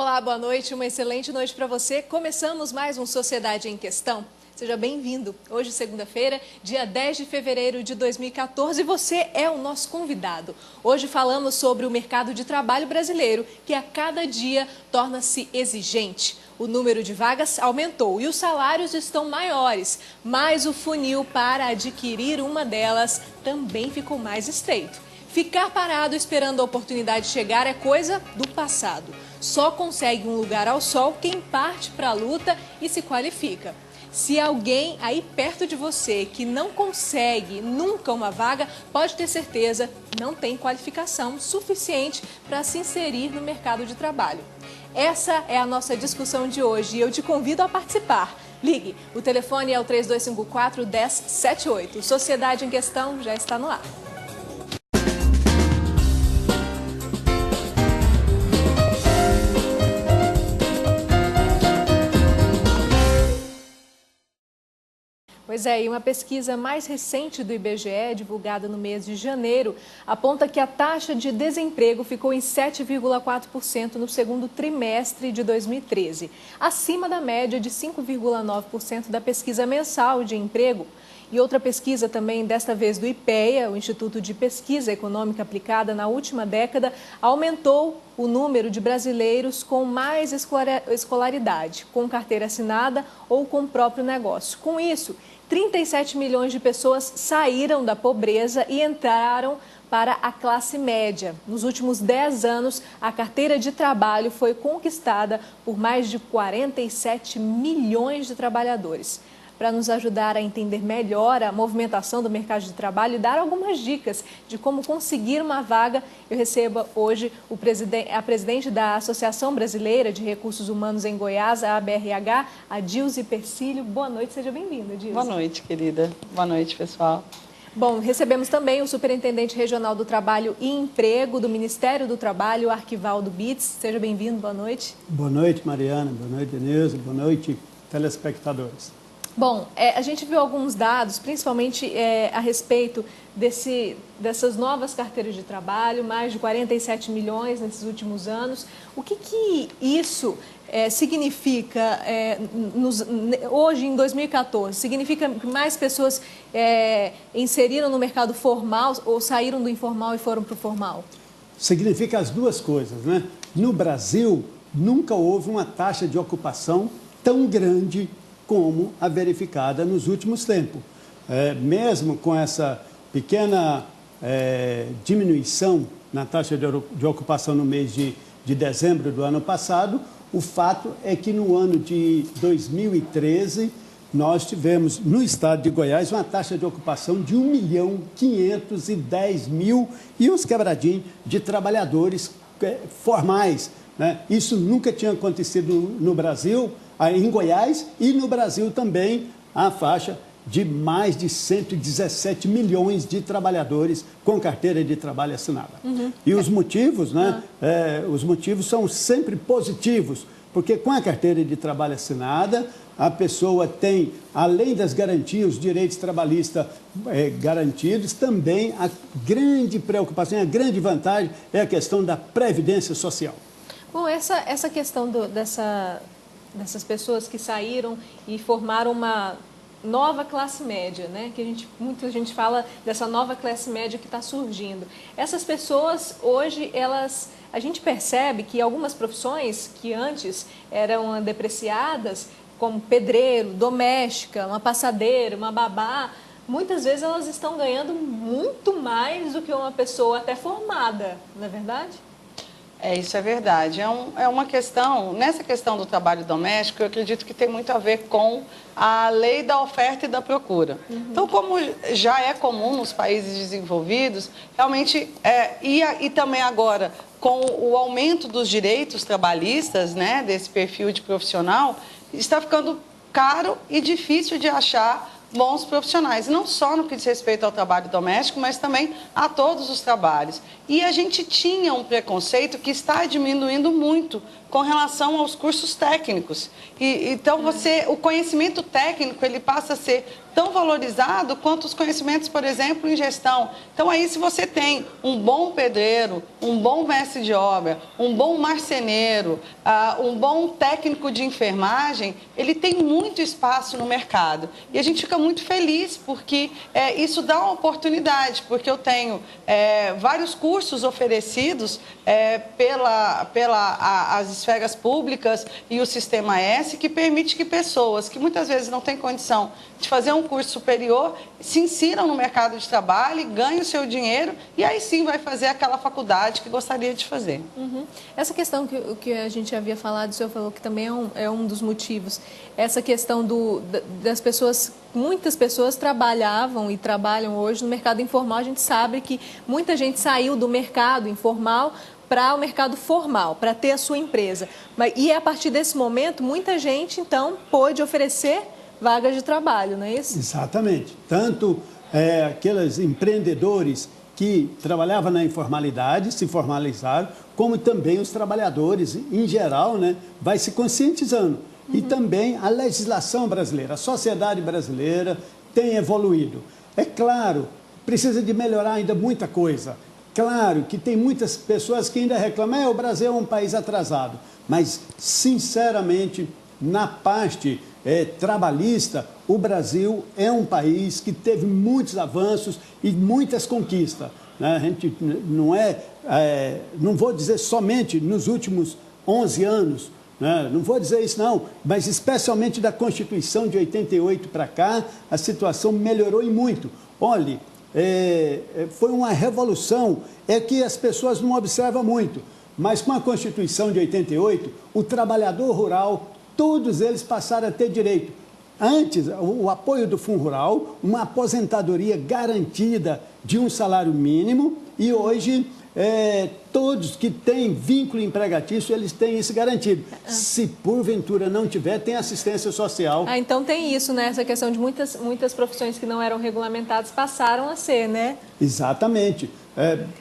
Olá, boa noite, uma excelente noite para você. Começamos mais um Sociedade em Questão. Seja bem-vindo. Hoje, segunda-feira, dia 10 de fevereiro de 2014, você é o nosso convidado. Hoje falamos sobre o mercado de trabalho brasileiro, que a cada dia torna-se exigente. O número de vagas aumentou e os salários estão maiores, mas o funil para adquirir uma delas também ficou mais estreito. Ficar parado esperando a oportunidade chegar é coisa do passado. Só consegue um lugar ao sol quem parte para a luta e se qualifica. Se alguém aí perto de você que não consegue nunca uma vaga, pode ter certeza, não tem qualificação suficiente para se inserir no mercado de trabalho. Essa é a nossa discussão de hoje e eu te convido a participar. Ligue, o telefone é o 3254-1078. Sociedade em Questão já está no ar. Pois é, e uma pesquisa mais recente do IBGE, divulgada no mês de janeiro, aponta que a taxa de desemprego ficou em 7,4% no segundo trimestre de 2013, acima da média de 5,9% da pesquisa mensal de emprego. E outra pesquisa também, desta vez do IPEA, o Instituto de Pesquisa Econômica Aplicada, na última década, aumentou o número de brasileiros com mais escolaridade, com carteira assinada ou com próprio negócio. Com isso, 37 milhões de pessoas saíram da pobreza e entraram para a classe média. Nos últimos 10 anos, a carteira de trabalho foi conquistada por mais de 47 milhões de trabalhadores. Para nos ajudar a entender melhor a movimentação do mercado de trabalho e dar algumas dicas de como conseguir uma vaga, eu recebo hoje a presidente da Associação Brasileira de Recursos Humanos em Goiás, a ABRH, a Dilze Persílio. Boa noite, seja bem-vinda, Dilze. Boa noite, querida. Boa noite, pessoal. Bom, recebemos também o Superintendente Regional do Trabalho e Emprego do Ministério do Trabalho, Arquivaldo Bitts. Seja bem-vindo, boa noite. Boa noite, Mariana. Boa noite, Denise. Boa noite, telespectadores. Bom, a gente viu alguns dados, principalmente a respeito dessas novas carteiras de trabalho, mais de 47 milhões nesses últimos anos. O que isso significa hoje, em 2014? Significa que mais pessoas inseriram no mercado formal ou saíram do informal e foram para o formal? Significa as duas coisas, né? No Brasil, nunca houve uma taxa de ocupação tão grande como a verificada nos últimos tempos. Mesmo com essa pequena diminuição na taxa de ocupação no mês de dezembro do ano passado, o fato é que no ano de 2013, nós tivemos no estado de Goiás uma taxa de ocupação de 1.510.000 e uns quebradinhos de trabalhadores formais, né? Isso nunca tinha acontecido no Brasil, em Goiás, e no Brasil também a faixa de mais de 117 milhões de trabalhadores com carteira de trabalho assinada. Uhum. E os motivos, né? Os motivos são sempre positivos, porque com a carteira de trabalho assinada, a pessoa tem, além das garantias, os direitos trabalhistas garantidos, também a grande preocupação, a grande vantagem é a questão da previdência social. Bom, essa questão dessas pessoas que saíram e formaram uma nova classe média, né? Muita gente fala dessa nova classe média que está surgindo. Essas pessoas, hoje, a gente percebe que algumas profissões que antes eram depreciadas, como pedreiro, doméstica, uma passadeira, uma babá, muitas vezes elas estão ganhando muito mais do que uma pessoa até formada, não é verdade? Isso é verdade. É uma questão, nessa questão do trabalho doméstico, eu acredito que tem muito a ver com a lei da oferta e da procura. Uhum. Então, como já é comum nos países desenvolvidos, realmente, e também agora, com o aumento dos direitos trabalhistas, né, desse perfil de profissional, está ficando caro e difícil de achar bons profissionais, não só no que diz respeito ao trabalho doméstico, mas também a todos os trabalhos. E a gente tinha um preconceito que está diminuindo muito com relação aos cursos técnicos. Então, o conhecimento técnico, ele passa a ser tão valorizado quanto os conhecimentos, por exemplo, em gestão. Então, aí, se você tem um bom pedreiro, um bom mestre de obra, um bom marceneiro, um bom técnico de enfermagem, ele tem muito espaço no mercado. E a gente fica muito feliz, porque isso dá uma oportunidade, porque eu tenho vários cursos oferecidos pelas esferas públicas e o Sistema S, que permite que pessoas que muitas vezes não têm condição de fazer um curso superior se insiram no mercado de trabalho, ganhem o seu dinheiro e aí sim vai fazer aquela faculdade que gostaria de fazer. Uhum. Essa questão que a gente havia falado, o senhor falou que também é um dos motivos, essa questão das pessoas, muitas pessoas trabalhavam e trabalham hoje no mercado informal. A gente sabe que muita gente saiu do mercado informal para o mercado formal, para ter a sua empresa. E a partir desse momento, muita gente, então, pôde oferecer vagas de trabalho, não é isso? Exatamente. Tanto aqueles empreendedores que trabalhavam na informalidade se formalizaram, como também os trabalhadores, em geral, né, vai se conscientizando. E também a legislação brasileira, a sociedade brasileira tem evoluído. É claro, precisa de melhorar ainda muita coisa. Claro que tem muitas pessoas que ainda reclamam, o Brasil é um país atrasado. Mas, sinceramente, na parte trabalhista, o Brasil é um país que teve muitos avanços e muitas conquistas. Né? A gente não vou dizer somente nos últimos 11 anos, né? Não vou dizer isso não, mas especialmente da Constituição de 88 para cá, a situação melhorou e muito. Olhe, foi uma revolução, que as pessoas não observam muito, mas com a Constituição de 88, o trabalhador rural, todos eles passaram a ter direito. Antes, o apoio do Fundo Rural, uma aposentadoria garantida de um salário mínimo, e hoje todos que têm vínculo empregatício, eles têm isso garantido. Se porventura não tiver, tem assistência social. Então tem isso, né? Essa questão de muitas profissões que não eram regulamentadas passaram a ser, né? Exatamente.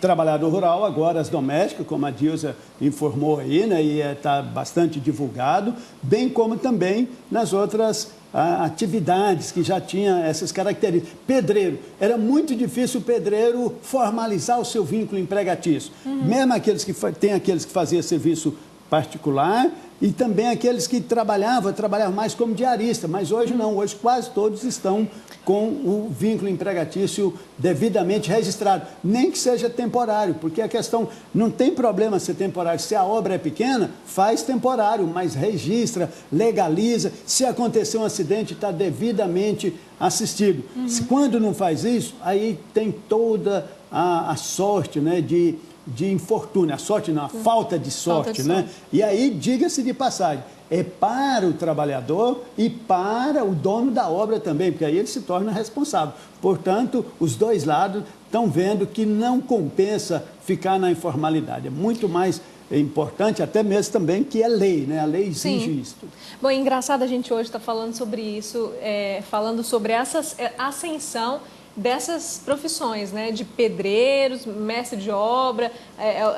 Trabalhador rural, agora as domésticas, como a Dilza informou aí, né, e está bastante divulgado, bem como também nas outras atividades que já tinham essas características. Pedreiro, era muito difícil o pedreiro formalizar o seu vínculo empregatício. Mesmo aqueles que faziam serviço particular e também aqueles que trabalhavam mais como diarista, mas hoje não, hoje quase todos estão com o vínculo empregatício devidamente registrado, nem que seja temporário, porque a questão não tem problema ser temporário, se a obra é pequena, faz temporário, mas registra, legaliza, se acontecer um acidente, está devidamente assistido. Quando não faz isso, aí tem toda a sorte, né, de infortúnio, a sorte não, a falta de sorte, né? E aí, diga-se de passagem, é para o trabalhador e para o dono da obra também, porque aí ele se torna responsável. Portanto, os dois lados estão vendo que não compensa ficar na informalidade. É muito mais importante, até mesmo também, que é lei, né? A lei exige isso. Bom, é engraçado a gente hoje está falando sobre isso, falando sobre essa ascensão dessas profissões, né, de pedreiros, mestre de obra,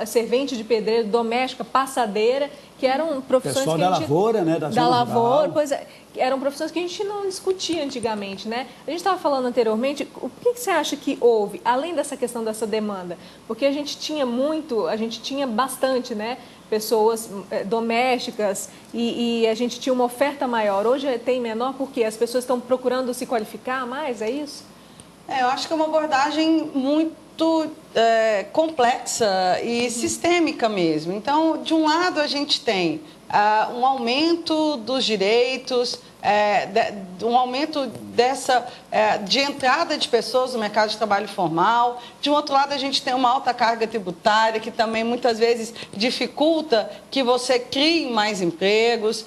servente de pedreiro, doméstica, passadeira, que eram profissões pessoal que a gente... da lavoura, né, da lavoura, pois é, eram profissões que a gente não discutia antigamente, né? A gente estava falando anteriormente, o que você acha que houve, além dessa questão dessa demanda? Porque a gente tinha bastante, né, pessoas domésticas e a gente tinha uma oferta maior. Hoje tem menor porque as pessoas estão procurando se qualificar mais, é isso? Eu acho que é uma abordagem muito complexa e sistêmica mesmo. Então, de um lado, a gente tem um aumento dos direitos, um aumento de entrada de pessoas no mercado de trabalho formal. De um outro lado, a gente tem uma alta carga tributária, que também muitas vezes dificulta que você crie mais empregos.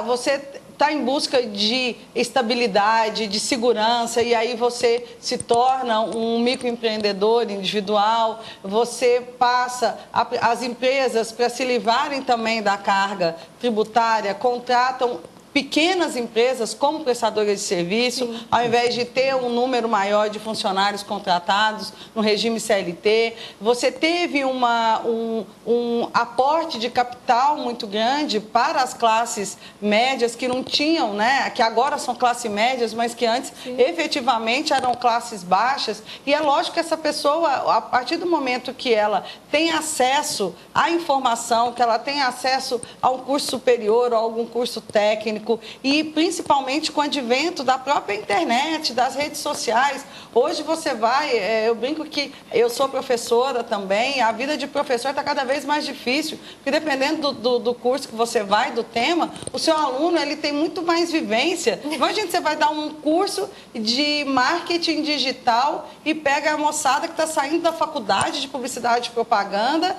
Você está em busca de estabilidade, de segurança, e aí você se torna um microempreendedor individual, você passa as empresas, para se livrarem também da carga tributária, contratam pequenas empresas como prestadoras de serviço, sim, ao invés de ter um número maior de funcionários contratados no regime CLT. Você teve um aporte de capital muito grande para as classes médias que não tinham, né, que agora são classes médias, mas que antes, sim, efetivamente eram classes baixas. E é lógico que essa pessoa, a partir do momento que ela tem acesso à informação, que ela tem acesso a um curso superior ou a algum curso técnico, e principalmente com o advento da própria internet, das redes sociais. Hoje você vai, eu brinco que eu sou professora também, a vida de professor está cada vez mais difícil, porque dependendo do curso que você vai, do tema, o seu aluno ele tem muito mais vivência. Imagina, você vai dar um curso de marketing digital e pega a moçada que está saindo da faculdade de publicidade e propaganda,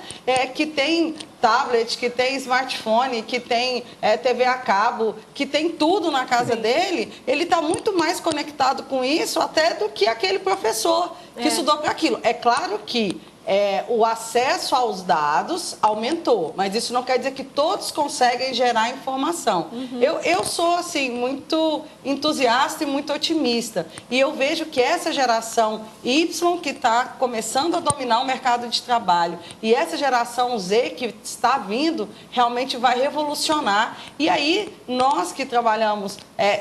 que tem tablet, que tem smartphone, que tem TV a cabo, que tem tudo na casa, sim, dele, ele está muito mais conectado com isso até do que aquele professor que estudou para aquilo. É claro que o acesso aos dados aumentou, mas isso não quer dizer que todos conseguem gerar informação. Uhum. Eu sou, assim, muito entusiasta e muito otimista. E eu vejo que essa geração Y, que está começando a dominar o mercado de trabalho, e essa geração Z, que está vindo, realmente vai revolucionar. E aí, nós que trabalhamos,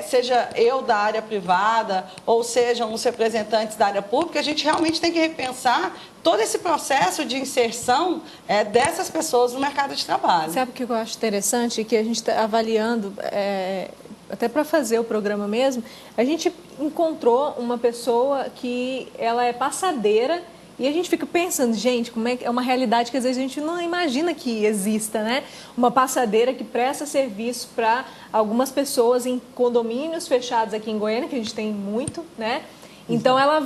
seja eu da área privada, ou sejam os representantes da área pública, a gente realmente tem que repensar todo esse processo de inserção dessas pessoas no mercado de trabalho. Sabe o que eu acho interessante? Que a gente está avaliando, até para fazer o programa mesmo, a gente encontrou uma pessoa que ela é passadeira e a gente fica pensando, gente, como é uma realidade que às vezes a gente não imagina que exista, né? Uma passadeira que presta serviço para algumas pessoas em condomínios fechados aqui em Goiânia, que a gente tem muito, né? Então, ela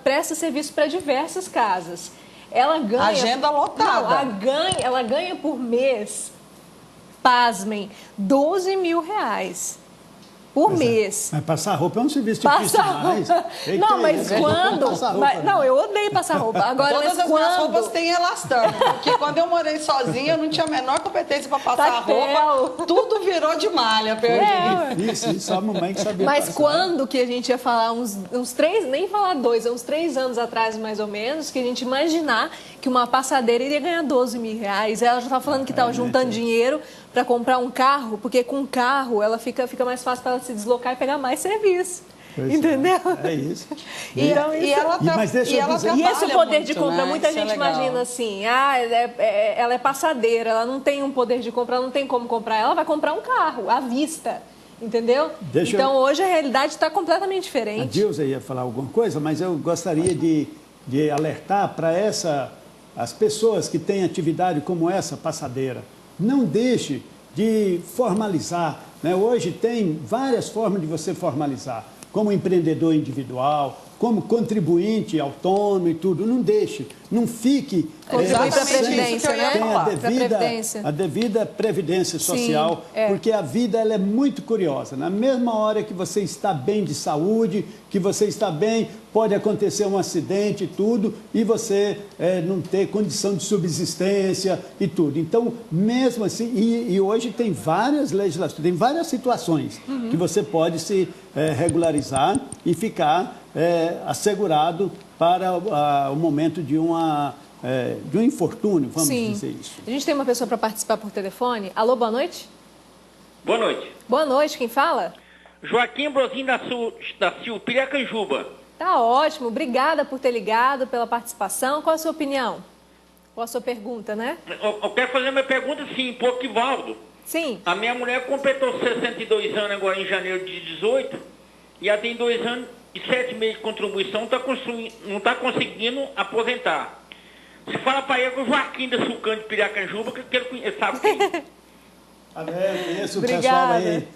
presta serviço para diversas casas. Ela ganha... Agenda lotada. Não, ela ganha por mês, pasmem, R$12.000 por mês. Mas passar roupa é um serviço difícil demais. Não, mas quando... Não, eu odeio passar roupa. Agora, todas as minhas roupas têm elastano, porque quando eu morei sozinha, eu não tinha a menor competência para passar roupa. Tudo virou de malha, Isso, só a mamãe que sabia Mas passar. quando que a gente ia falar, uns 3, nem falar 2, uns 3 anos atrás, mais ou menos, que a gente imaginar que uma passadeira iria ganhar R$12.000. Ela já estava falando que estava juntando dinheiro para comprar um carro, porque com um carro ela fica mais fácil para ela se deslocar e pegar mais serviço. Pois entendeu? É isso. E esse poder de compra, né? Muita gente imagina assim, ela é passadeira, ela não tem um poder de compra, ela não tem como comprar, ela vai comprar um carro à vista. Entendeu? Então, hoje a realidade está completamente diferente. A Dilza ia falar alguma coisa, mas eu gostaria de alertar para as pessoas que têm atividade como essa, passadeira. Não deixe de formalizar, né? Hoje tem várias formas de você formalizar, como empreendedor individual, como contribuinte autônomo e tudo. Não deixe, não fique... Contribuir para a Previdência, né? Tem a devida previdência social, porque a vida ela é muito curiosa. Na mesma hora que você está bem de saúde, que você está bem, pode acontecer um acidente e tudo, e você não ter condição de subsistência e tudo. Então, mesmo assim, e hoje tem várias legislações, tem várias situações que você pode se regularizar e ficar assegurado para o momento de um infortúnio, vamos dizer isso. A gente tem uma pessoa para participar por telefone. Alô, boa noite? Boa noite. Boa noite, quem fala? Joaquim Brozinho da Silva, Piracanjuba. Tá ótimo, obrigada por ter ligado, pela participação. Qual a sua opinião? Qual a sua pergunta, né? Eu quero fazer uma pergunta, sim, por Quivaldo. Sim. A minha mulher completou 62 anos agora em janeiro de 18 e ela tem 2 anos e 7 meses de contribuição, não está conseguindo aposentar. Se fala para ele que o Joaquim da Sulcante de Piracanjuba, que ele sabe quem. Conheço o pessoal aí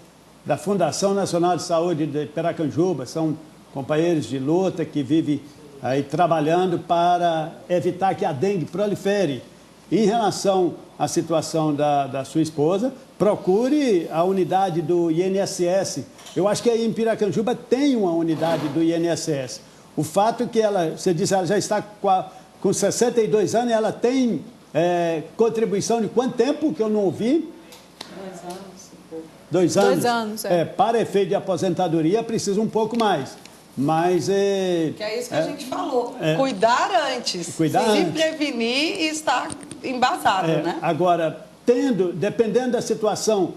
da Fundação Nacional de Saúde de Piracanjuba, são companheiros de luta que vivem aí trabalhando para evitar que a dengue prolifere. Em relação à situação da sua esposa, procure a unidade do INSS. Eu acho que aí em Piracanjuba tem uma unidade do INSS. O fato é que você disse, ela já está com 62 anos e ela tem contribuição de quanto tempo que eu não ouvi? 2 anos. 2 anos. 2 anos, para efeito de aposentadoria, precisa um pouco mais. Mas que é isso que a gente falou. Cuidar antes. Se prevenir e estar embasado, né? Agora, dependendo da situação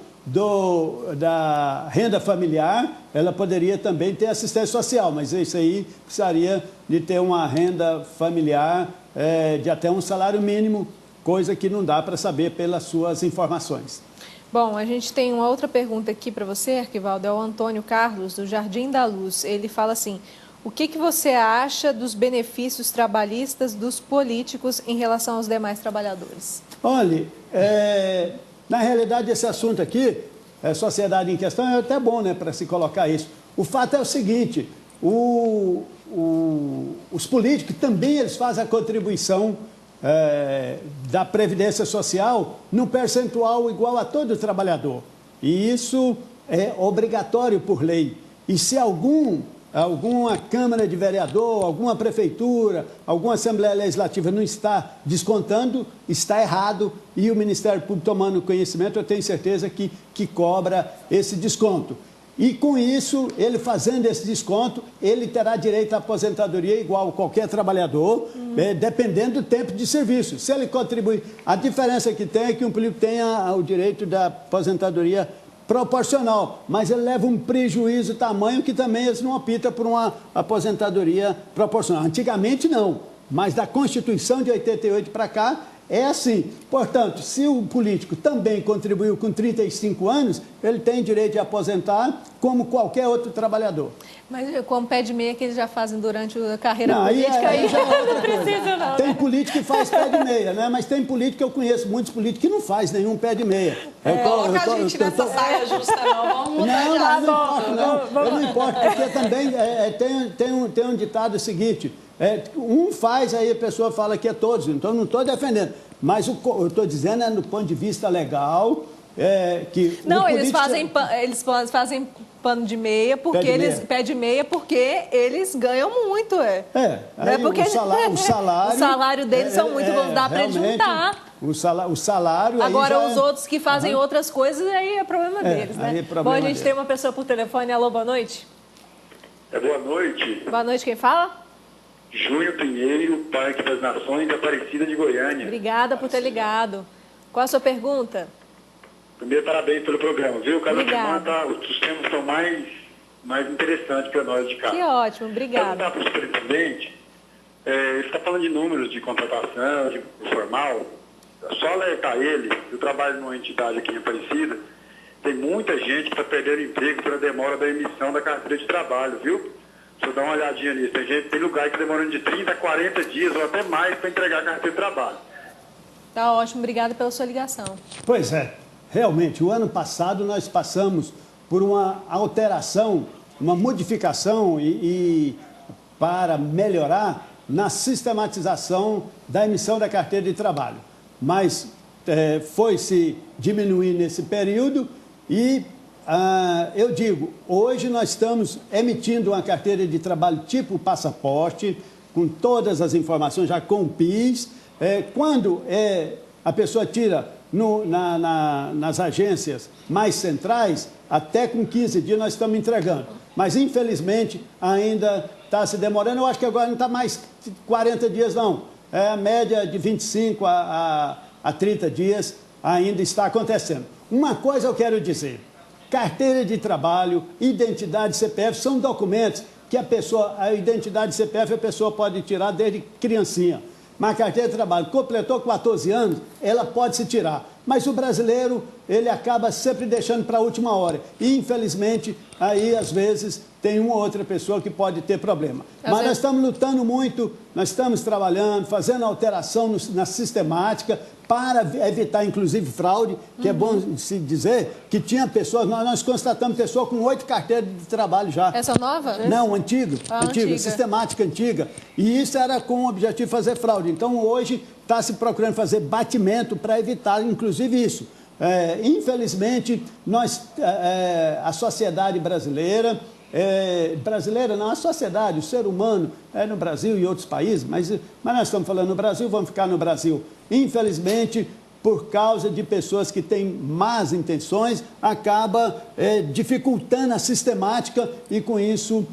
da renda familiar, ela poderia também ter assistência social, mas isso aí precisaria de ter uma renda familiar de até um salário mínimo, coisa que não dá para saber pelas suas informações. Bom, a gente tem uma outra pergunta aqui para você, Arquivaldo, é o Antônio Carlos, do Jardim da Luz. Ele fala assim: o que você acha dos benefícios trabalhistas dos políticos em relação aos demais trabalhadores? Olha, na realidade esse assunto aqui, sociedade em questão, é até bom, né, para se colocar isso. O fato é o seguinte, os políticos também eles fazem a contribuição da Previdência Social num percentual igual a todo trabalhador. E isso é obrigatório por lei. E se alguma Câmara de Vereador, alguma Prefeitura, alguma Assembleia Legislativa não está descontando, está errado. E o Ministério Público, tomando conhecimento, eu tenho certeza que cobra esse desconto. E com isso, ele fazendo esse desconto, ele terá direito à aposentadoria igual a qualquer trabalhador, dependendo do tempo de serviço. Se ele contribuir, a diferença que tem é que um político tenha o direito da aposentadoria proporcional, mas ele leva um prejuízo tamanho que também eles não optam por uma aposentadoria proporcional. Antigamente não, mas da Constituição de 88 para cá é assim. Portanto, se o político também contribuiu com 35 anos, ele tem direito de aposentar como qualquer outro trabalhador. Mas com o pé de meia que eles já fazem durante a carreira política, aí já é outra não precisa não. Tem político que faz pé de meia, né? Mas tem político que eu conheço, muitos políticos que não faz nenhum pé de meia. Coloca a gente nessa saia justa, não. Vamos mudar de assunto. Eu não importo, porque também tem um ditado seguinte, um faz, aí a pessoa fala que é todos, então eu não estou defendendo. Mas eu estou dizendo do ponto de vista legal, que... Não, eles fazem pano de meia, pé de meia, porque eles ganham muito, porque o salário deles são muito, não dá para juntar. O salário... Agora, os outros que fazem outras coisas, aí é problema deles, né? Bom, a gente tem uma pessoa por telefone. Alô, boa noite. Boa noite. Boa noite, quem fala? Júnior Pinheiro, Parque das Nações, da Aparecida de Goiânia. Obrigada por ter ligado. Qual a sua pergunta? Primeiro, parabéns pelo programa, viu? Cada semana os temas estão mais interessantes para nós de casa. Que ótimo, obrigada. Para o superintendente, ele está falando de números de contratação, de formal. Só alertar ele, eu trabalho numa entidade aqui em Aparecida, tem muita gente que está perdendo emprego pela demora da emissão da carteira de trabalho, viu? Deixa eu dar uma olhadinha nisso. Tem lugar que demorando de 30 a 40 dias ou até mais para entregar a carteira de trabalho. Tá ótimo, obrigada pela sua ligação. Pois é, realmente, o ano passado nós passamos por uma alteração, uma modificação para melhorar na sistematização da emissão da carteira de trabalho. Mas foi se diminuir nesse período e... eu digo, hoje nós estamos emitindo uma carteira de trabalho tipo passaporte, com todas as informações, já com o PIS. Quando a pessoa tira nas agências mais centrais, até com 15 dias nós estamos entregando. Mas, infelizmente, ainda está se demorando. Eu acho que agora não está mais 40 dias, não. A média de 25 a 30 dias ainda está acontecendo. Uma coisa eu quero dizer. Carteira de trabalho, identidade CPF são documentos que a identidade CPF a pessoa pode tirar desde criancinha. Mas a carteira de trabalho completou 14 anos, ela pode se tirar. Mas o brasileiro, ele acaba sempre deixando para a última hora. E, infelizmente, aí, às vezes, tem uma ou outra pessoa que pode ter problema. Mas nós estamos lutando muito, nós estamos trabalhando, fazendo alteração na sistemática para evitar, inclusive, fraude, que é bom se dizer que tinha pessoas, nós constatamos pessoas com 8 carteiras de trabalho já. Essa nova? Não, antiga, sistemática antiga. E isso era com o objetivo de fazer fraude. Então, hoje, está se procurando fazer batimento para evitar, inclusive, isso. Infelizmente, a sociedade brasileira, a sociedade, o ser humano, no Brasil e outros países, mas nós estamos falando no Brasil, vamos ficar no Brasil. Infelizmente, por causa de pessoas que têm más intenções, acaba dificultando a sistemática e, com isso,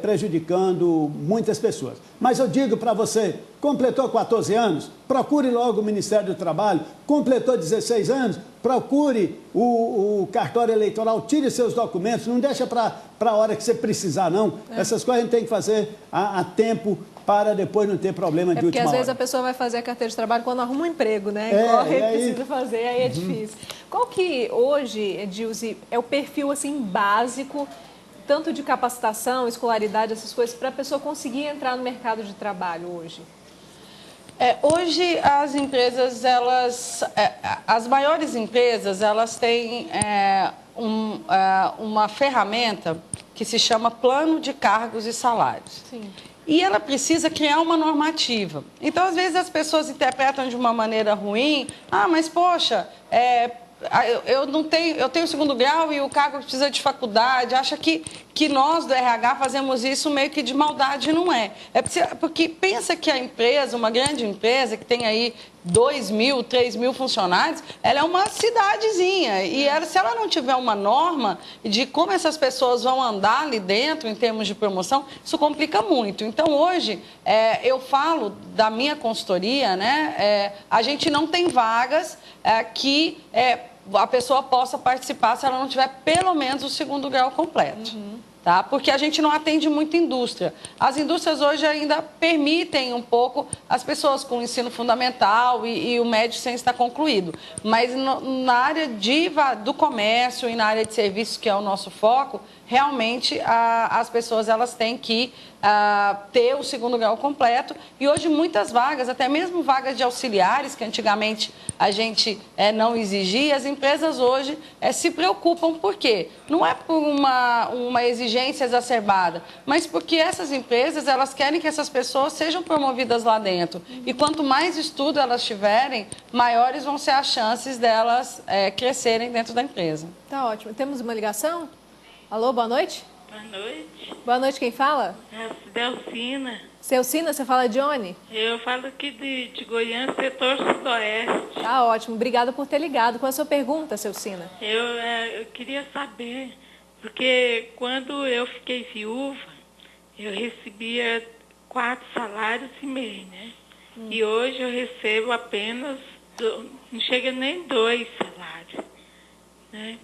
prejudicando muitas pessoas. Mas eu digo para você, completou 14 anos, procure logo o Ministério do Trabalho, completou 16 anos, procure o cartório eleitoral, tire seus documentos, não deixa para a hora que você precisar, não. Essas coisas a gente tem que fazer a tempo para depois não ter problema de última hora. Porque às vezes a pessoa vai fazer a carteira de trabalho quando arruma um emprego, né? Corre, precisa fazer, aí é difícil. Qual que hoje, Edilze, é o perfil assim básico, tanto de capacitação, escolaridade, essas coisas, para a pessoa conseguir entrar no mercado de trabalho hoje? Hoje as empresas, as maiores empresas, elas têm uma ferramenta que se chama plano de cargos e salários. Sim. E ela precisa criar uma normativa. Então, às vezes, as pessoas interpretam de uma maneira ruim. Ah, mas, poxa, eu tenho segundo grau e o cargo precisa de faculdade. Acha que nós, do RH, fazemos isso meio que de maldade. Não é. Porque pensa que a empresa, uma grande empresa, que tem aí 2.000, 3.000 funcionários, ela é uma cidadezinha. E se ela não tiver uma norma de como essas pessoas vão andar ali dentro, em termos de promoção, isso complica muito. Então, hoje, eu falo da minha consultoria, né? A gente não tem vagas que a pessoa possa participar se ela não tiver pelo menos o segundo grau completo. Tá? Porque a gente não atende muita indústria. As indústrias hoje ainda permitem um pouco as pessoas com o ensino fundamental e o médio sem estar concluído. Mas na área do comércio e na área de serviços, que é o nosso foco, realmente as pessoas elas têm que ter o segundo grau completo. E hoje muitas vagas, até mesmo vagas de auxiliares, que antigamente a gente não exigia, as empresas hoje se preocupam. Por quê? Não é por uma exigência exacerbada, mas porque essas empresas elas querem que essas pessoas sejam promovidas lá dentro. E quanto mais estudo elas tiverem, maiores vão ser as chances delas crescerem dentro da empresa. Tá ótimo. Temos uma ligação? Alô, boa noite? Boa noite. Boa noite, quem fala? É a Delcina. Celcina, você fala de onde? Eu falo aqui de Goiânia, setor sudoeste. Tá ótimo. Obrigada por ter ligado. Qual é a sua pergunta, Celcina? Eu queria saber, porque quando eu fiquei viúva, eu recebia 4 salários e meio, né? E hoje eu recebo apenas, não chega nem 2 salários, né?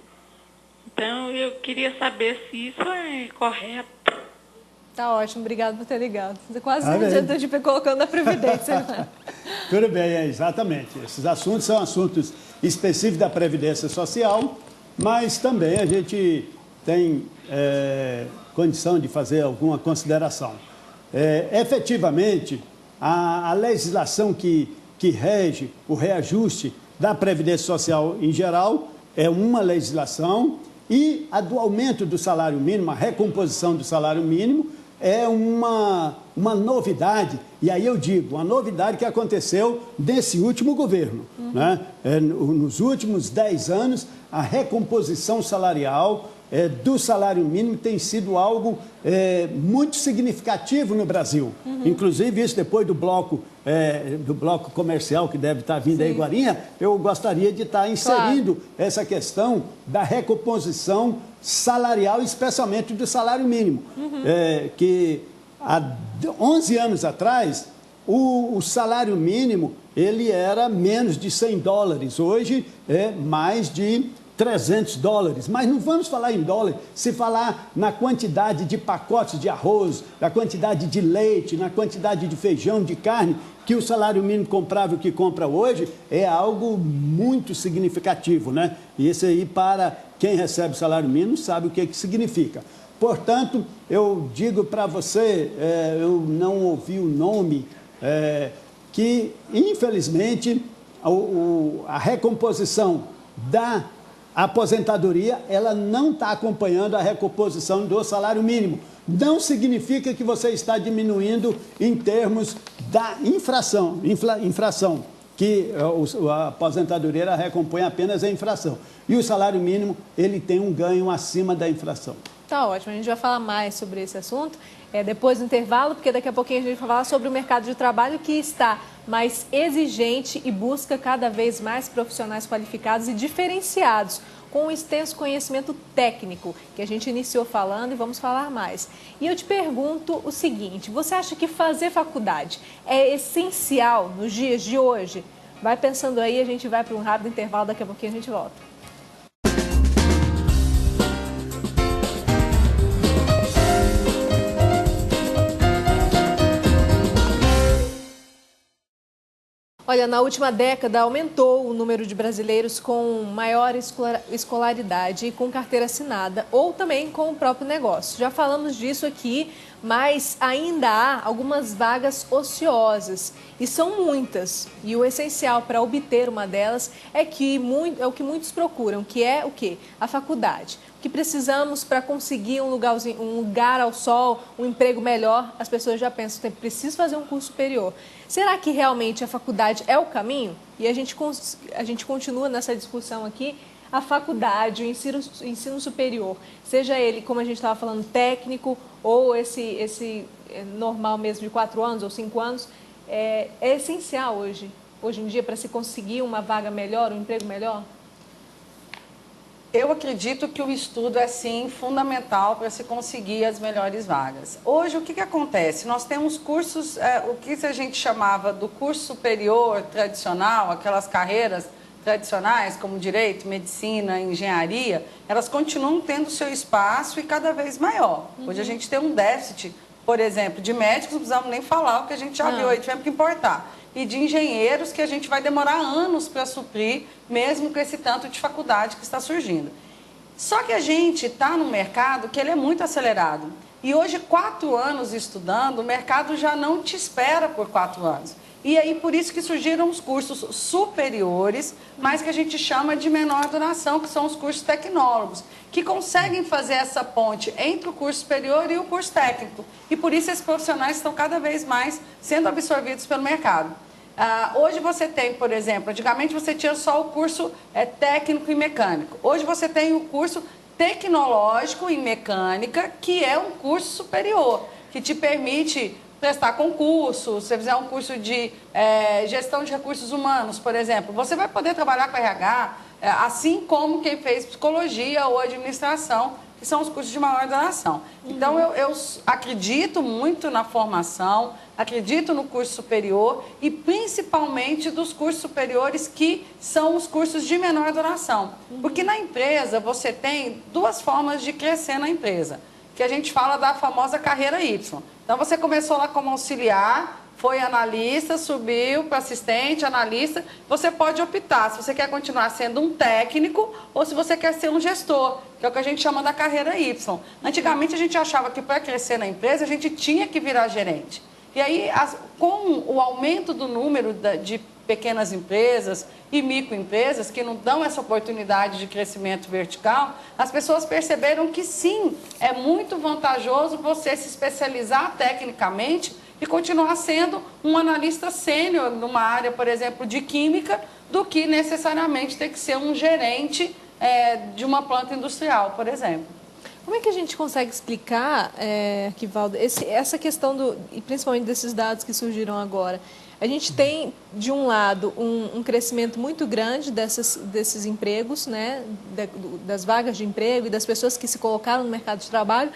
Então, eu queria saber se isso é correto. Tá ótimo, obrigado por ter ligado. Você quase não te colocando na Previdência. Né? Tudo bem, exatamente. Esses assuntos são assuntos específicos da Previdência Social, mas também a gente tem condição de fazer alguma consideração. Efetivamente, a legislação que rege o reajuste da Previdência Social em geral é uma legislação. E a do aumento do salário mínimo, a recomposição do salário mínimo, é uma novidade. E aí eu digo, uma novidade que aconteceu nesse último governo. Né? Nos últimos 10 anos, a recomposição salarial do salário mínimo tem sido algo muito significativo no Brasil. Inclusive, isso depois do bloco comercial que deve estar vindo aí, Guarinha, eu gostaria de estar inserindo essa questão da recomposição salarial, especialmente do salário mínimo. Que há 11 anos atrás, o salário mínimo ele era menos de $100. Hoje é mais de $300, mas não vamos falar em dólar, se falar na quantidade de pacotes de arroz, na quantidade de leite, na quantidade de feijão, de carne, que o salário mínimo comprável que compra hoje é algo muito significativo, né? E isso aí, para quem recebe o salário mínimo, sabe o que significa. Portanto, eu digo para você, eu não ouvi o nome, que infelizmente a recomposição da aposentadoria, ela não está acompanhando a recomposição do salário mínimo. Não significa que você está diminuindo em termos da infração, que a aposentadoria ela recompõe apenas a inflação. E o salário mínimo, ele tem um ganho acima da inflação. Tá ótimo, a gente vai falar mais sobre esse assunto depois do intervalo, porque daqui a pouquinho a gente vai falar sobre o mercado de trabalho que está mais exigente e busca cada vez mais profissionais qualificados e diferenciados, com um extenso conhecimento técnico, que a gente iniciou falando e vamos falar mais. E eu te pergunto o seguinte, você acha que fazer faculdade é essencial nos dias de hoje? Vai pensando aí, a gente vai para um rápido intervalo, daqui a pouquinho a gente volta. Olha, na última década aumentou o número de brasileiros com maior escolaridade e com carteira assinada ou também com o próprio negócio. Já falamos disso aqui, mas ainda há algumas vagas ociosas e são muitas. E o essencial para obter uma delas é o que muitos procuram, que é o quê? A faculdade. O que precisamos para conseguir um lugar ao sol, um emprego melhor, as pessoas já pensam, preciso fazer um curso superior. Será que realmente a faculdade é o caminho? E a gente continua nessa discussão aqui, a faculdade, o ensino superior, seja ele, como a gente estava falando, técnico ou esse normal mesmo de 4 anos ou 5 anos, é essencial hoje em dia para se conseguir uma vaga melhor, um emprego melhor? Eu acredito que o estudo é, sim, fundamental para se conseguir as melhores vagas. Hoje, o que acontece? Nós temos cursos, o que a gente chamava do curso superior tradicional, aquelas carreiras tradicionais, como direito, medicina, engenharia, elas continuam tendo seu espaço e cada vez maior. Hoje a gente tem um déficit, por exemplo, de médicos, não precisamos nem falar o que a gente já viu aí, tivemos que importar. E de engenheiros que a gente vai demorar anos para suprir, mesmo com esse tanto de faculdade que está surgindo. Só que a gente está num mercado que ele é muito acelerado. E hoje, 4 anos estudando, o mercado já não te espera por 4 anos. E aí, por isso que surgiram os cursos superiores, mas que a gente chama de menor duração, que são os cursos tecnólogos, que conseguem fazer essa ponte entre o curso superior e o curso técnico. E por isso esses profissionais estão cada vez mais sendo absorvidos pelo mercado. Hoje você tem, por exemplo, antigamente você tinha só o curso técnico e mecânico. Hoje você tem o curso tecnológico em mecânica, que é um curso superior, que te permite prestar concurso. Se você fizer um curso de gestão de recursos humanos, por exemplo, você vai poder trabalhar com RH, assim como quem fez psicologia ou administração, que são os cursos de maior duração. Então, eu acredito muito na formação, acredito no curso superior e principalmente dos cursos superiores que são os cursos de menor duração. Porque na empresa você tem 2 formas de crescer na empresa, que a gente fala da famosa carreira Y. Então, você começou lá como auxiliar, foi analista, subiu para assistente, analista. Você pode optar se você quer continuar sendo um técnico ou se você quer ser um gestor, que é o que a gente chama da carreira Y. Antigamente, a gente achava que para crescer na empresa, a gente tinha que virar gerente. E aí, com o aumento do número de pequenas empresas e microempresas que não dão essa oportunidade de crescimento vertical, as pessoas perceberam que sim, é muito vantajoso você se especializar tecnicamente e continuar sendo um analista sênior numa área, por exemplo, de química, do que necessariamente ter que ser um gerente de uma planta industrial, por exemplo. Como é que a gente consegue explicar, Arquivaldo, essa questão e principalmente desses dados que surgiram agora? A gente tem, de um lado, um crescimento muito grande desses empregos, né, das vagas de emprego e das pessoas que se colocaram no mercado de trabalho,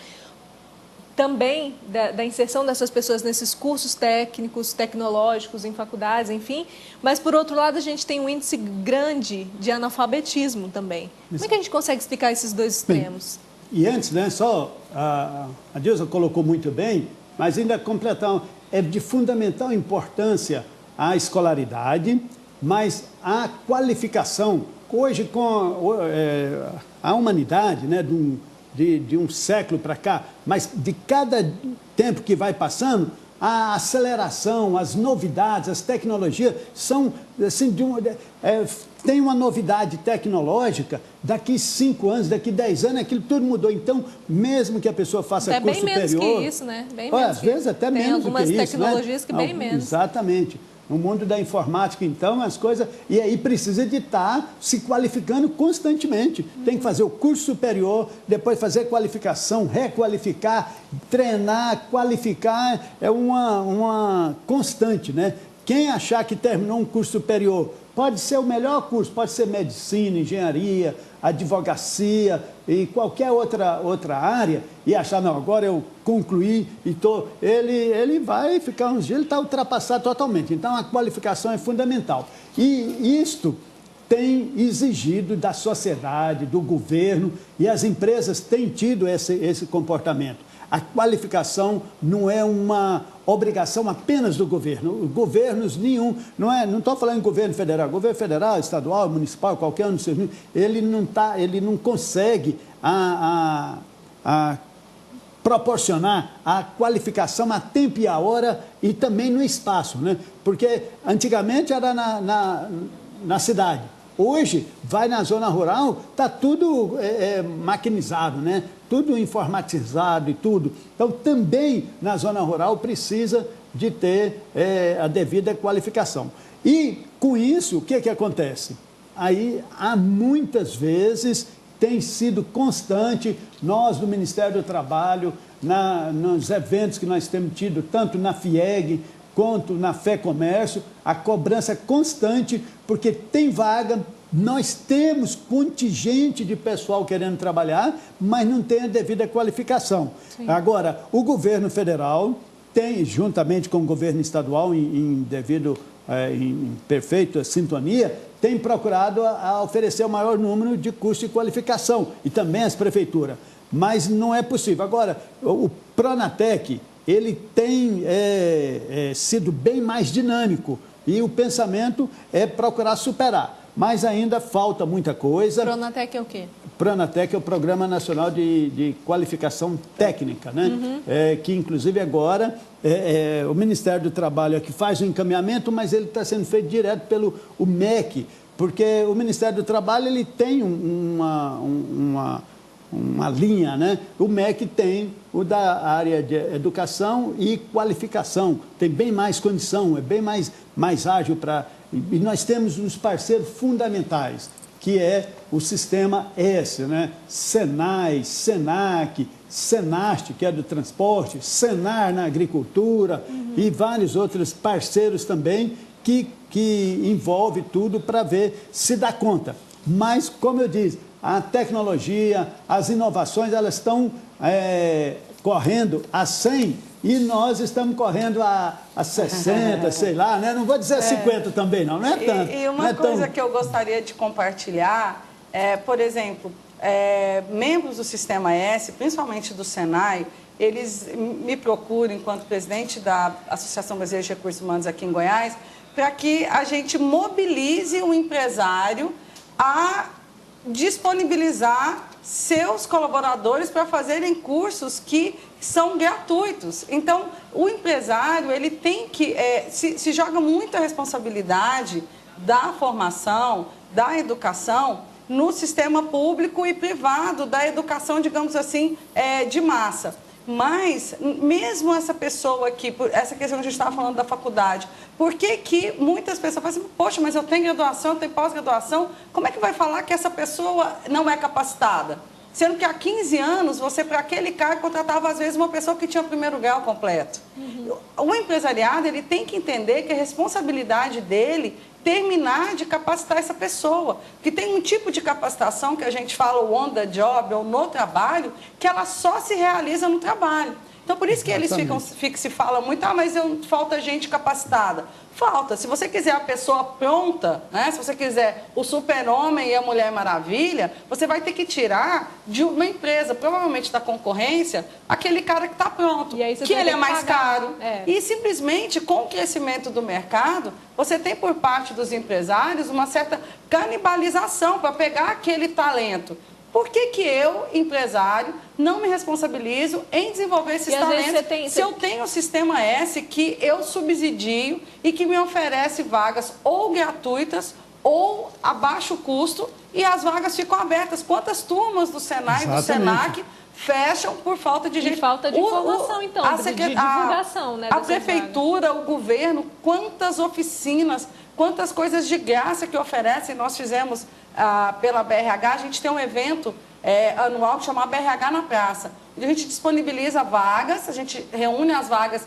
também da inserção dessas pessoas nesses cursos técnicos, tecnológicos, em faculdades, enfim. Mas, por outro lado, a gente tem um índice grande de analfabetismo também. Como é que a gente consegue explicar esses 2 extremos? E antes, né, só a Dilsa colocou muito bem, mas ainda completar, é de fundamental importância a escolaridade, mas a qualificação. Hoje, com a humanidade, né, de um século para cá, mas de cada tempo que vai passando, a aceleração, as novidades, as tecnologias são assim, tem uma novidade tecnológica, daqui 5 anos, daqui 10 anos, aquilo tudo mudou. Então, mesmo que a pessoa faça curso superior... É bem menos que isso, né? Bem menos às vezes até menos do que isso. Tem algumas tecnologias que bem menos. Exatamente. No mundo da informática, então, as coisas... E aí precisa de estar se qualificando constantemente. Tem que fazer o curso superior, depois fazer qualificação, requalificar, treinar, qualificar. É uma constante, né? Quem achar que terminou um curso superior, pode ser o melhor curso, pode ser medicina, engenharia, advocacia e qualquer outra área, e achar, não, agora eu concluí e ele vai ficar uns dias, ele está ultrapassado totalmente. Então, a qualificação é fundamental. E isto tem exigido da sociedade, do governo, e as empresas têm tido esse comportamento. A qualificação não é uma obrigação apenas do governo. Governos nenhum, não estou falando em governo federal, estadual, municipal, qualquer um dos seus, ele não consegue proporcionar a qualificação a tempo e a hora e também no espaço, né? Porque antigamente era na cidade. Hoje, vai na zona rural, está tudo maquinizado, né? Tudo informatizado e tudo. Então, também na zona rural precisa de ter a devida qualificação. E, com isso, o que acontece? Aí, há muitas vezes, tem sido constante, nós do Ministério do Trabalho, nos eventos que nós temos tido, tanto na FIEG, quanto na Fé Comércio, a cobrança constante, porque tem vaga, nós temos contingente de pessoal querendo trabalhar, mas não tem a devida qualificação. Sim. Agora, o governo federal tem, juntamente com o governo estadual, em perfeita sintonia, tem procurado oferecer o maior número de cursos de qualificação, e também as prefeituras. Mas não é possível. Agora, o Pronatec, ele tem sido bem mais dinâmico e o pensamento é procurar superar, mas ainda falta muita coisa. Pronatec é o quê? Pronatec é o Programa Nacional de Qualificação Técnica, né? Uhum. Que inclusive agora o Ministério do Trabalho é que faz o encaminhamento, mas ele está sendo feito direto pelo MEC, porque o Ministério do Trabalho ele tem uma linha, né? O MEC tem o da área de educação e qualificação, tem bem mais condição, é bem mais ágil para... E nós temos uns parceiros fundamentais, que é o Sistema S, né? Senai, Senac, Senast, que é do transporte, Senar na agricultura, e vários outros parceiros também que envolve tudo para ver se dá conta. Mas, como eu disse, a tecnologia, as inovações, elas estão correndo a 100 e nós estamos correndo a 60, sei lá, né? Não vou dizer 50 também, não é tanto. E uma coisa que eu gostaria de compartilhar por exemplo, membros do Sistema S, principalmente do Senai, eles me procuram, enquanto presidente da Associação Brasileira de Recursos Humanos aqui em Goiás, para que a gente mobilize o empresário a disponibilizar seus colaboradores para fazerem cursos que são gratuitos. Então, o empresário, ele tem que... se joga muita responsabilidade da formação, da educação, no sistema público e privado, da educação, digamos assim, de massa. Mas, mesmo essa pessoa aqui, essa questão que a gente estava falando da faculdade, por que muitas pessoas falam assim, poxa, mas eu tenho graduação, eu tenho pós-graduação, como é que vai falar que essa pessoa não é capacitada? Sendo que há 15 anos, você, para aquele cargo, contratava, às vezes, uma pessoa que tinha o primeiro grau completo. O empresariado, ele tem que entender que a responsabilidade dele terminar de capacitar essa pessoa. Porque tem um tipo de capacitação que a gente fala o on the job ou no trabalho, que ela só se realiza no trabalho. Então, por isso que eles se falam muito, mas falta gente capacitada. Falta. Se você quiser a pessoa pronta, né? Se você quiser o super-homem e a Mulher Maravilha, você vai ter que tirar de uma empresa, provavelmente da concorrência, aquele cara que está pronto, que ele é mais caro. E simplesmente, com o crescimento do mercado, você tem por parte dos empresários uma certa canibalização para pegar aquele talento. Por que eu, empresário, não me responsabilizo em desenvolver esses talentos se eu tenho o Sistema S que eu subsidio e que me oferece vagas ou gratuitas ou a baixo custo e as vagas ficam abertas? Quantas turmas do Senai e do Senac fecham por falta de gente. E falta de informação, então, de divulgação, né? A prefeitura, o governo, quantas oficinas, quantas coisas de graça que oferecem. Nós fizemos pela BRH, a gente tem um evento anual que chama BRH na Praça. A gente disponibiliza vagas, a gente reúne as vagas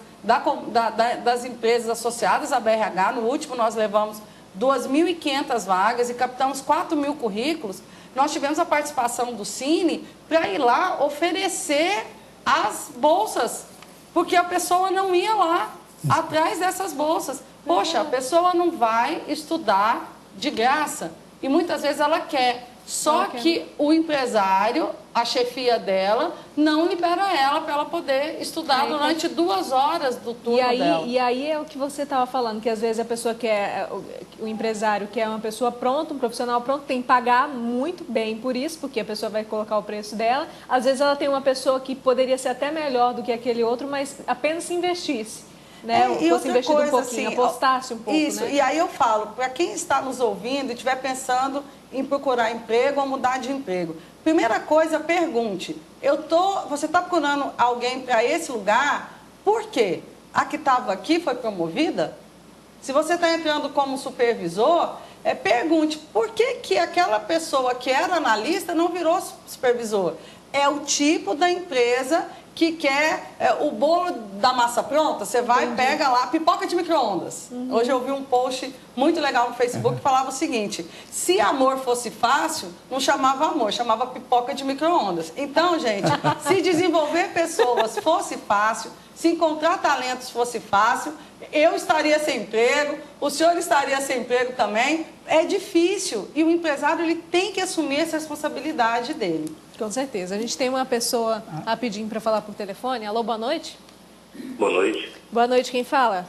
das empresas associadas à BRH. No último, nós levamos 2.500 vagas e captamos 4.000 currículos. Nós tivemos a participação do Cine para ir lá oferecer as bolsas, porque a pessoa não ia lá atrás dessas bolsas. Poxa, a pessoa não vai estudar de graça e muitas vezes ela quer. Só que o empresário, a chefia dela, não libera ela para ela poder estudar durante 2 horas do turno dela. E aí é o que você estava falando, que às vezes a pessoa quer, o empresário quer uma pessoa pronta, um profissional pronto, tem que pagar muito bem por isso, porque a pessoa vai colocar o preço dela. Às vezes ela tem uma pessoa que poderia ser até melhor do que aquele outro, mas apenas se investisse. Né? E fosse investido coisa, um pouquinho, assim, apostasse um pouco. Isso, né? E aí eu falo, para quem está nos ouvindo e estiver pensando em procurar emprego ou mudar de emprego, primeira coisa, pergunte, você está procurando alguém para esse lugar? Por quê? A que estava aqui foi promovida? Se você está entrando como supervisor, pergunte, por que aquela pessoa que era analista não virou supervisor? É o tipo da empresa que quer o bolo da massa pronta, você vai, pega lá, pipoca de micro-ondas. Hoje eu vi um post muito legal no Facebook que falava o seguinte, se amor fosse fácil, não chamava amor, chamava pipoca de micro-ondas. Então, gente, se desenvolver pessoas fosse fácil, se encontrar talentos fosse fácil, eu estaria sem emprego, o senhor estaria sem emprego também. É difícil e o empresário ele tem que assumir essa responsabilidade dele. Com certeza. A gente tem uma pessoa rapidinho para falar por telefone. Alô, boa noite. Boa noite. Boa noite, quem fala?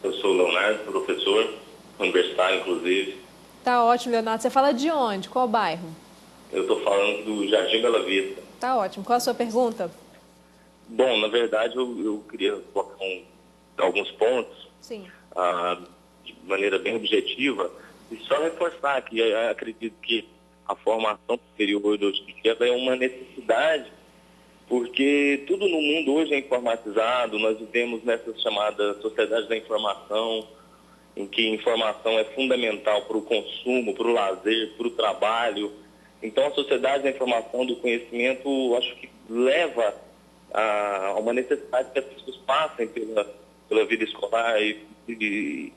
Eu sou o Leonardo, professor, universitário, inclusive. Tá ótimo, Leonardo. Você fala de onde? Qual bairro? Eu estou falando do Jardim Bela Vista. Tá ótimo. Qual a sua pergunta? Bom, na verdade, eu queria colocar alguns pontos. Sim. De maneira bem objetiva e só reforçar que acredito que a formação superior hoje em dia é uma necessidade, porque tudo no mundo hoje é informatizado, nós vivemos nessa chamada sociedade da informação, em que informação é fundamental para o consumo, para o lazer, para o trabalho. Então, a sociedade da informação, do conhecimento, acho que leva a uma necessidade que as pessoas passem pela vida escolar e,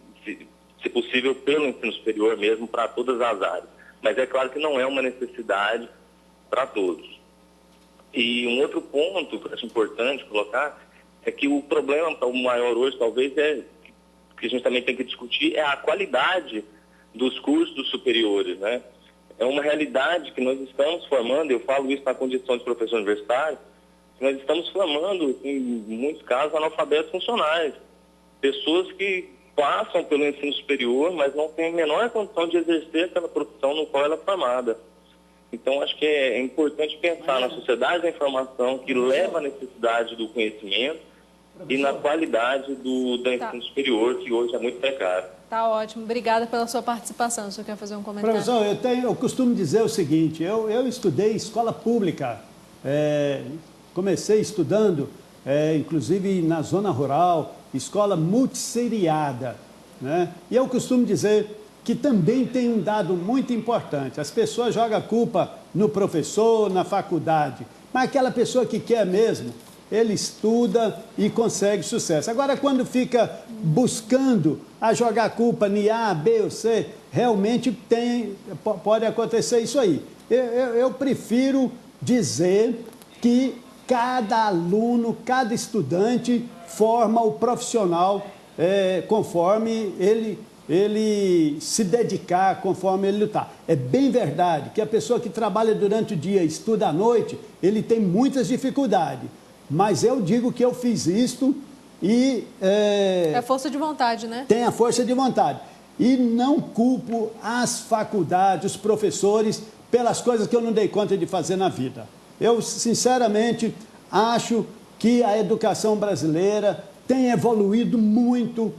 se possível, pelo ensino superior mesmo, para todas as áreas. Mas é claro que não é uma necessidade para todos. E um outro ponto que eu acho importante colocar é que o problema maior hoje, talvez, que a gente também tem que discutir, é a qualidade dos cursos superiores, né? É uma realidade que nós estamos formando, eu falo isso na condição de professor universitário, que nós estamos formando, em muitos casos, analfabetos funcionais. Pessoas que passam pelo ensino superior, mas não têm a menor condição de exercer aquela profissão no qual ela é formada. Então, acho que é importante pensar na sociedade da informação, que leva à necessidade do conhecimento e na qualidade do ensino superior, que hoje é muito precário. Tá ótimo. Obrigada pela sua participação. O senhor quer fazer um comentário? Professor, eu costumo dizer o seguinte, eu estudei escola pública, comecei estudando, inclusive na zona rural, escola multisseriada, né? E eu costumo dizer que também tem um dado muito importante. As pessoas jogam a culpa no professor, na faculdade, mas aquela pessoa que quer mesmo, ele estuda e consegue sucesso. Agora, quando fica buscando a jogar a culpa em A, B ou C, realmente pode acontecer isso aí. Eu prefiro dizer que cada aluno, cada estudante forma o profissional conforme ele se dedicar, conforme ele lutar. É bem verdade que a pessoa que trabalha durante o dia e estuda à noite, ele tem muitas dificuldades. Mas eu digo que eu fiz isto e... É força de vontade, né? Tem a força de vontade. E não culpo as faculdades, os professores, pelas coisas que eu não dei conta de fazer na vida. Eu, sinceramente, acho que a educação brasileira tem evoluído muito,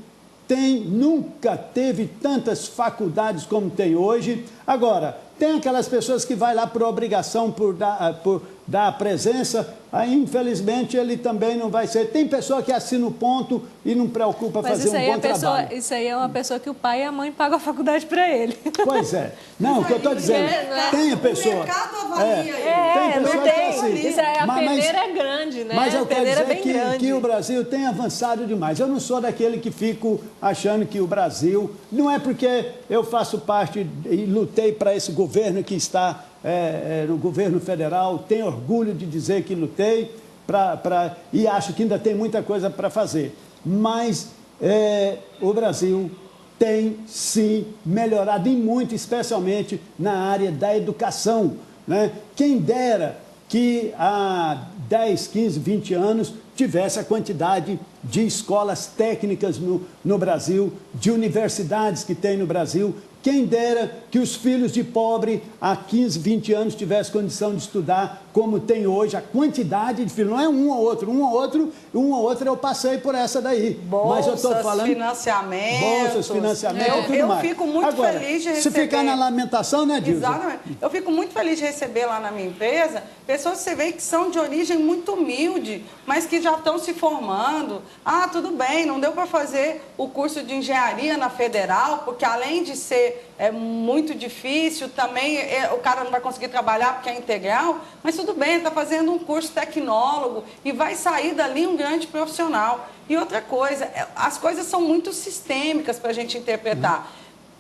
nunca teve tantas faculdades como tem hoje. Agora, tem aquelas pessoas que vai lá por obrigação, por dar a presença, aí infelizmente ele também não vai ser. Tem pessoa que assina o ponto e não preocupa fazer um bom trabalho. Isso aí é uma pessoa que o pai e a mãe pagam a faculdade para ele. Pois é. Não, o que eu estou dizendo, tem a pessoa... O mercado avalia tem pessoa não que tem. assim, Isso aí, a peneira é grande, né? Mas eu a quero peneira dizer que o Brasil tem avançado demais. Eu não sou daquele que fico achando que o Brasil... Não é porque eu faço parte e lutei para esse governo que está no governo federal, tenho orgulho de dizer que lutei e acho que ainda tem muita coisa para fazer. Mas o Brasil tem, sim, melhorado e muito, especialmente na área da educação, né? Quem dera que há 10, 15, 20 anos tivesse a quantidade de escolas técnicas no Brasil, de universidades que tem no Brasil. Quem dera que os filhos de pobre há 15, 20 anos tivessem condição de estudar como tem hoje, a quantidade de filhos, não é um ou outro eu passei por essa daí. Bolsas, mas eu estou falando financiamentos. Tudo mais. Fico muito Agora, feliz de receber. Se ficar na lamentação, né, Dilson? Exatamente. Eu fico muito feliz de receber lá na minha empresa pessoas que você vê que são de origem muito humilde, mas que já estão se formando. Ah, tudo bem, não deu para fazer o curso de engenharia na Federal, porque além de ser muito difícil, também o cara não vai conseguir trabalhar porque é integral, mas tudo bem, está fazendo um curso tecnólogo e vai sair dali um grande profissional. E outra coisa, as coisas são muito sistêmicas para a gente interpretar.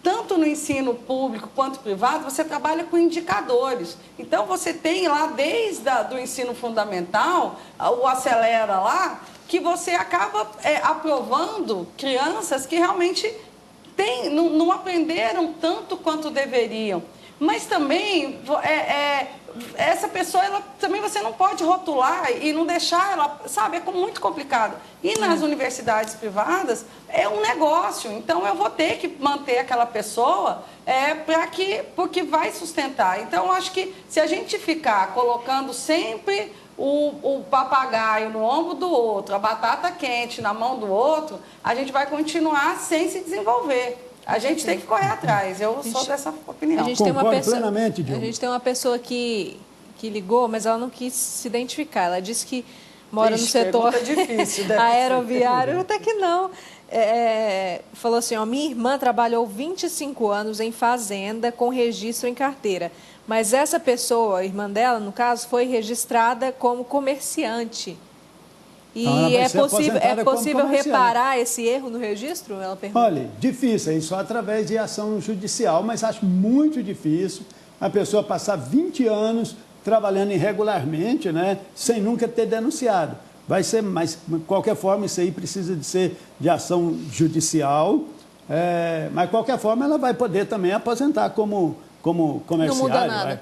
Tanto no ensino público quanto privado, você trabalha com indicadores. Então, você tem lá, desde o ensino fundamental, o Acelera lá, que você acaba aprovando crianças que realmente não aprenderam tanto quanto deveriam. Mas também, essa pessoa, também você não pode rotular e não deixar ela, sabe, é muito complicado. E nas universidades privadas, é um negócio. Então, eu vou ter que manter aquela pessoa porque vai sustentar. Então, eu acho que se a gente ficar colocando sempre o papagaio no ombro do outro, a batata quente na mão do outro, a gente vai continuar sem se desenvolver. A gente tem que correr atrás. Eu sou dessa opinião. Concordo plenamente, Dilma. A gente tem uma pessoa que ligou, mas ela não quis se identificar. Ela disse que mora no setor aeroviário, até que não. Falou assim, minha irmã trabalhou 25 anos em fazenda com registro em carteira. Mas essa pessoa, a irmã dela, no caso, foi registrada como comerciante. E é possível reparar esse erro no registro? Ela pergunta. Olha, difícil, isso através de ação judicial, mas acho muito difícil a pessoa passar 20 anos trabalhando irregularmente, né, sem nunca ter denunciado. Vai ser, mas de qualquer forma isso aí precisa de ser de ação judicial, mas de qualquer forma ela vai poder também aposentar como comerciário. Não muda nada.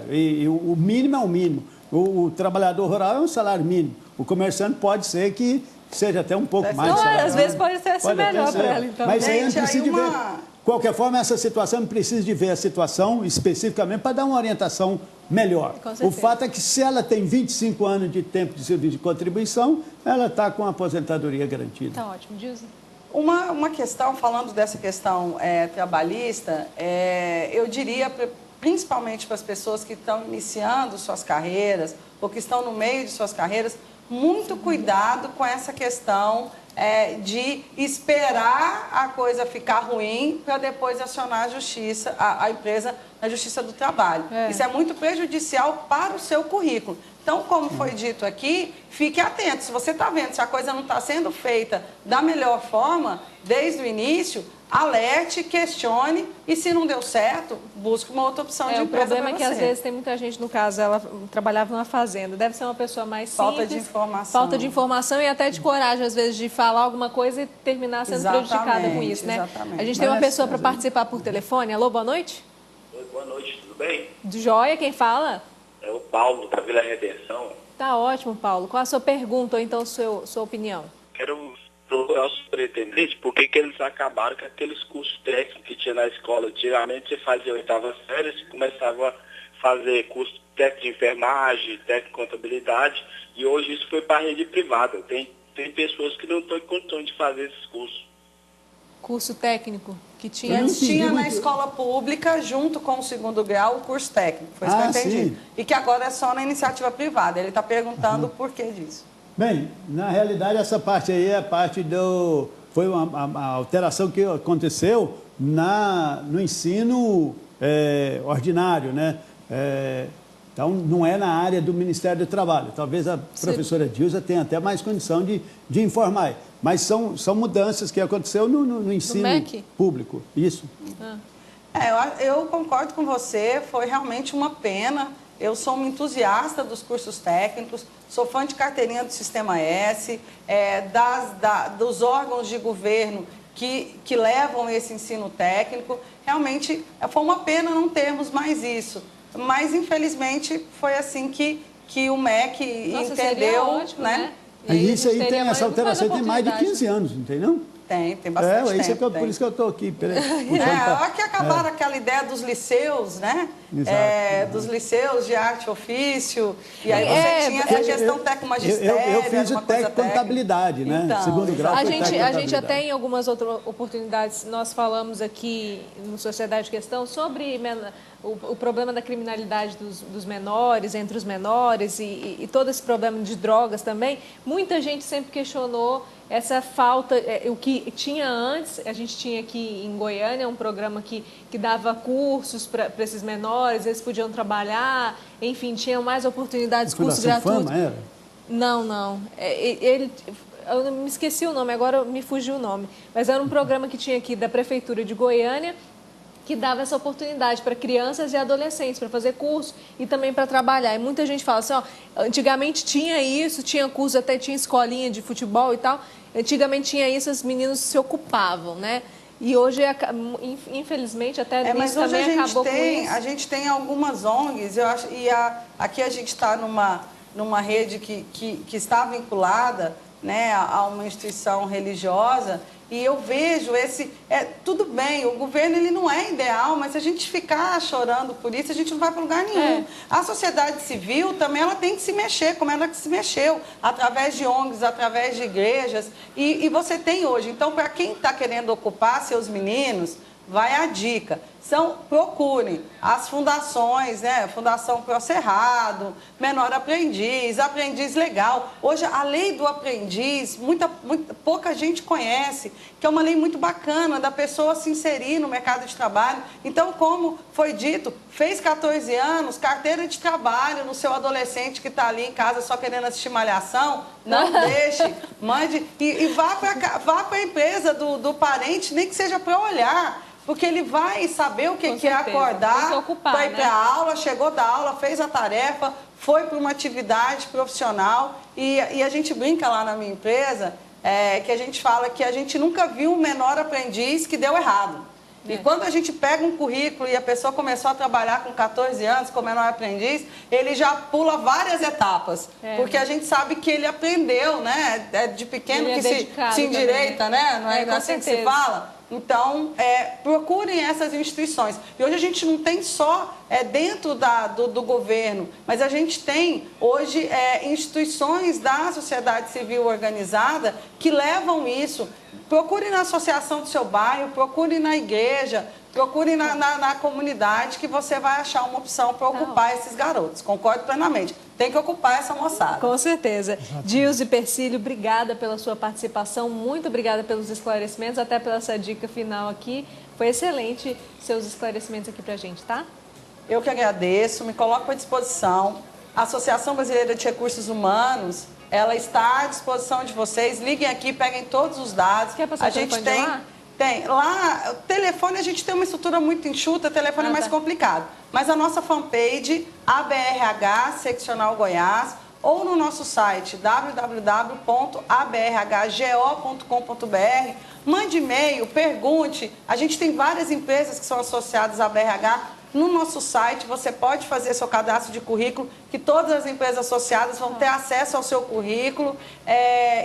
E o mínimo é o mínimo. O trabalhador rural é um salário mínimo. O comerciante pode ser que seja até um pouco mais. Às vezes pode ser melhor para ela. Então. Mas aí precisa de ver. De qualquer forma, essa situação precisa de ver a situação especificamente para dar uma orientação melhor. O fato é que se ela tem 25 anos de tempo de serviço de contribuição, ela está com a aposentadoria garantida. Está ótimo, Dilson. Uma questão, falando dessa questão trabalhista, eu diria, principalmente para as pessoas que estão iniciando suas carreiras ou que estão no meio de suas carreiras, muito cuidado com essa questão de esperar a coisa ficar ruim para depois acionar a justiça, a empresa na Justiça do Trabalho. Isso é muito prejudicial para o seu currículo. Então, como foi dito aqui, fique atento. Se você está vendo se a coisa não está sendo feita da melhor forma, desde o início, alerte, questione e, se não deu certo, busque uma outra opção de empresa. O problema é que, às vezes, tem muita gente, no caso, ela trabalhava numa fazenda, deve ser uma pessoa mais simples. Falta de informação e até de coragem, às vezes, de falar alguma coisa e terminar sendo prejudicada com isso, né? Exatamente. A gente tem uma pessoa para participar por telefone. Alô, boa noite? Oi, boa noite, tudo bem? Joia, quem fala? É o Paulo, da Vila Redenção. Tá ótimo, Paulo. Qual a sua pergunta ou então sua opinião? Quero procurar o superintendente por que eles acabaram com aqueles cursos técnicos que tinha na escola. Antigamente você fazia 8ª série, você começava a fazer curso técnico de enfermagem, técnico de contabilidade, e hoje isso foi para a rede privada. Tem pessoas que não estão em condições de fazer esses cursos. curso técnico que tinha? Antes tinha na escola pública, junto com o segundo grau, o curso técnico. Foi isso que eu entendi. Sim. E que agora é só na iniciativa privada. Ele está perguntando o porquê disso. Bem, na realidade, essa parte aí é a parte do... Foi uma alteração que aconteceu no ensino ordinário, né? Então, não é na área do Ministério do Trabalho. Talvez a professora Dilza tenha até mais condição de informar. Mas são mudanças que aconteceu no ensino público. Isso. Eu concordo com você, foi realmente uma pena. Eu sou uma entusiasta dos cursos técnicos, sou fã de carteirinha do Sistema S, dos órgãos de governo que levam esse ensino técnico. Realmente, foi uma pena não termos mais isso. Mas, infelizmente, foi assim que o MEC entendeu. Ótimo, né? Isso aí tem essa alteração, tem mais de 15 anos, entendeu? Tem bastante tempo. Por isso que eu estou aqui. Olha que acabaram aquela ideia dos liceus, né? Exato. Dos liceus de arte e ofício. E aí você tinha essa questão técnico-magistério. Eu fiz o técnico contabilidade, né? Então, segundo grau. A gente até em algumas outras oportunidades, nós falamos aqui no Sociedade de Questão sobre o problema da criminalidade dos menores, entre os menores e todo esse problema de drogas também. Muita gente sempre questionou essa falta, o que tinha antes. A gente tinha aqui em Goiânia um programa que dava cursos para esses menores, eles podiam trabalhar, enfim, tinham mais oportunidades, cursos gratuitos. Fama, era? Não. Eu me esqueci o nome, agora me fugiu o nome. Mas era um programa que tinha aqui da Prefeitura de Goiânia, que dava essa oportunidade para crianças e adolescentes, para fazer curso e também para trabalhar. E muita gente fala assim, antigamente tinha isso, tinha curso, até tinha escolinha de futebol e tal. Antigamente tinha isso, os meninos se ocupavam, né? E hoje, infelizmente, até mas nisso hoje também acabou com isso. A gente tem algumas ONGs, eu acho, aqui a gente está numa rede que está vinculada, né, a uma instituição religiosa. E eu vejo tudo bem, o governo ele não é ideal, mas se a gente ficar chorando por isso, a gente não vai para lugar nenhum. A sociedade civil também ela tem que se mexer, como ela que se mexeu, através de ONGs, através de igrejas. E você tem hoje. Então, para quem está querendo ocupar seus meninos, vai a dica. Procurem as fundações, né? Fundação Pro Cerrado, Menor Aprendiz, Aprendiz Legal. Hoje, a lei do aprendiz, pouca gente conhece, que é uma lei muito bacana da pessoa se inserir no mercado de trabalho. Então, como foi dito, fez 14 anos, carteira de trabalho no seu adolescente que está ali em casa só querendo assistir Malhação, não deixe, mande e vá para a empresa do parente, nem que seja para olhar. Porque ele vai saber o que é acordar, vai para a aula, chegou da aula, fez a tarefa, foi para uma atividade profissional. E a gente brinca lá na minha empresa, que a gente fala que a gente nunca viu um menor aprendiz que deu errado. E quando a gente pega um currículo e a pessoa começou a trabalhar com 14 anos como menor aprendiz, ele já pula várias etapas. Porque a gente sabe que ele aprendeu, né? De pequeno ele que se endireita, né? Não é assim que se fala? Então, procurem essas instituições. E hoje a gente não tem só dentro do governo, mas a gente tem hoje instituições da sociedade civil organizada que levam isso. Procure na associação do seu bairro, procure na igreja, procure na comunidade que você vai achar uma opção para ocupar esses garotos. Concordo plenamente. Tem que ocupar essa moçada. Com certeza. Dilza e Persílio, obrigada pela sua participação, muito obrigada pelos esclarecimentos, até pela essa dica final aqui. Foi excelente seus esclarecimentos aqui para a gente, tá? Eu que agradeço, me coloco à disposição. A Associação Brasileira de Recursos Humanos, ela está à disposição de vocês. Liguem aqui, peguem todos os dados. Quer passar o telefone de lá? Tem. Lá, o telefone, a gente tem uma estrutura muito enxuta, o telefone é mais complicado. Mas a nossa fanpage, ABRH Seccional Goiás, ou no nosso site, www.abrhgo.com.br. Mande e-mail, pergunte. A gente tem várias empresas que são associadas à ABRH. No nosso site, você pode fazer seu cadastro de currículo, que todas as empresas associadas vão ter acesso ao seu currículo.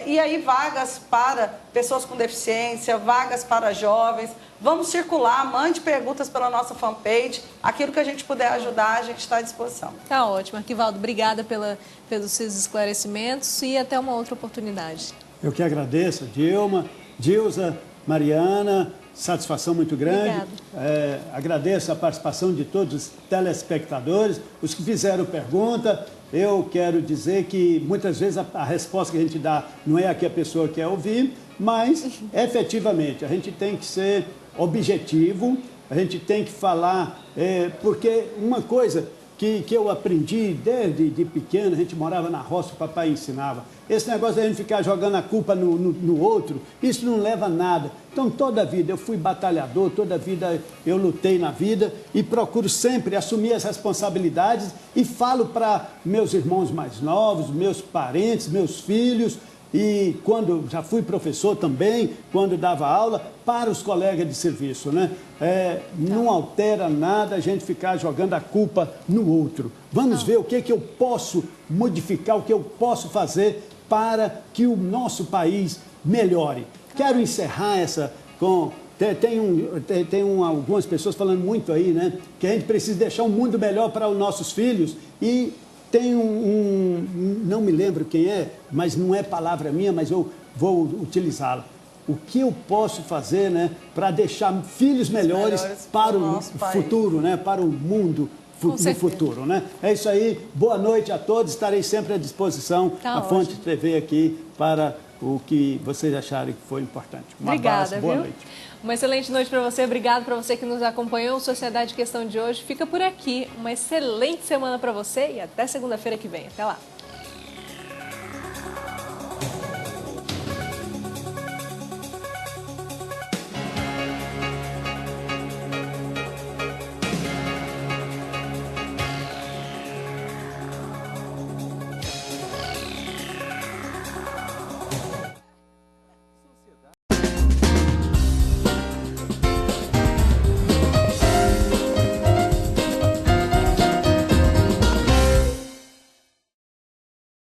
E aí, vagas para pessoas com deficiência, vagas para jovens. Vamos circular, mande perguntas pela nossa fanpage. Aquilo que a gente puder ajudar, a gente está à disposição. Tá ótimo. Arquivaldo, obrigada pelos seus esclarecimentos e até uma outra oportunidade. Eu que agradeço, Dilma, Dilza, Mariana, satisfação muito grande. Agradeço a participação de todos os telespectadores, os que fizeram pergunta. Eu quero dizer que muitas vezes a resposta que a gente dá não é a que a pessoa quer ouvir, mas efetivamente a gente tem que ser objetivo, a gente tem que falar, porque uma coisa que eu aprendi desde de pequeno, a gente morava na roça, o papai ensinava. Esse negócio de a gente ficar jogando a culpa no outro, isso não leva a nada. Então, toda a vida eu fui batalhador, toda a vida eu lutei na vida e procuro sempre assumir as responsabilidades e falo para meus irmãos mais novos, meus parentes, meus filhos, e quando já fui professor também, quando dava aula, para os colegas de serviço, né? Não altera nada a gente ficar jogando a culpa no outro. Vamos ver o que eu posso modificar, o que eu posso fazer para que o nosso país melhore. Quero encerrar essa com... Tem algumas pessoas falando muito aí, né? Que a gente precisa deixar um mundo melhor para os nossos filhos e... Tem não me lembro quem é, mas não é palavra minha, mas eu vou utilizá-la. O que eu posso fazer, né, para deixar filhos melhores para o futuro, né, para o mundo no futuro, né? É isso aí. Boa noite a todos. Estarei sempre à disposição, a Fonte TV aqui, para o que vocês acharem que foi importante. Um abraço, boa noite. Uma excelente noite para você, obrigado para você que nos acompanhou. O Sociedade Questão de hoje fica por aqui. Uma excelente semana para você e até segunda-feira que vem. Até lá.